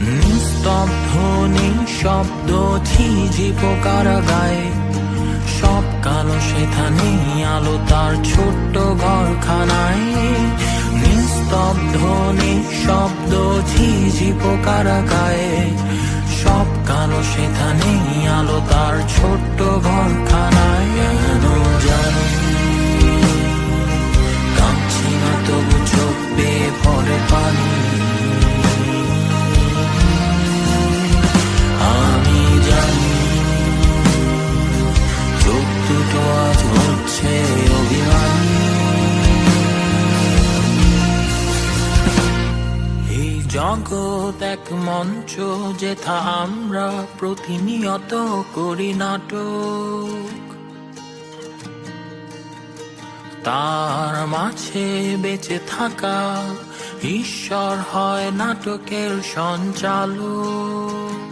নিস্তব্ধ নিঃশব্দ ঝিঝি পোকারা গায়ে, সব কালো সেখানে আলো তার ছোট্ট ঘরখানায়। নিস্তব্ধ নিঃশব্দ ঝিঝি পোকারা গায়ে, সব কালো সেখানে আলো তার ছোট্ট ঘরখানায়। কেন জানি কাঁদছি না তবু চোখ বেয়ে পড়ে পানি। আমি জানি চোখ দুটো আজ হচ্ছে অভিমানী। এই জগৎ এক মঞ্চ যেথা আমরা প্রতিনিয়ত করি নাটক, তার মাঝে বেঁচে থাকা ঈশ্বর হয় নাটকের সঞ্চালক।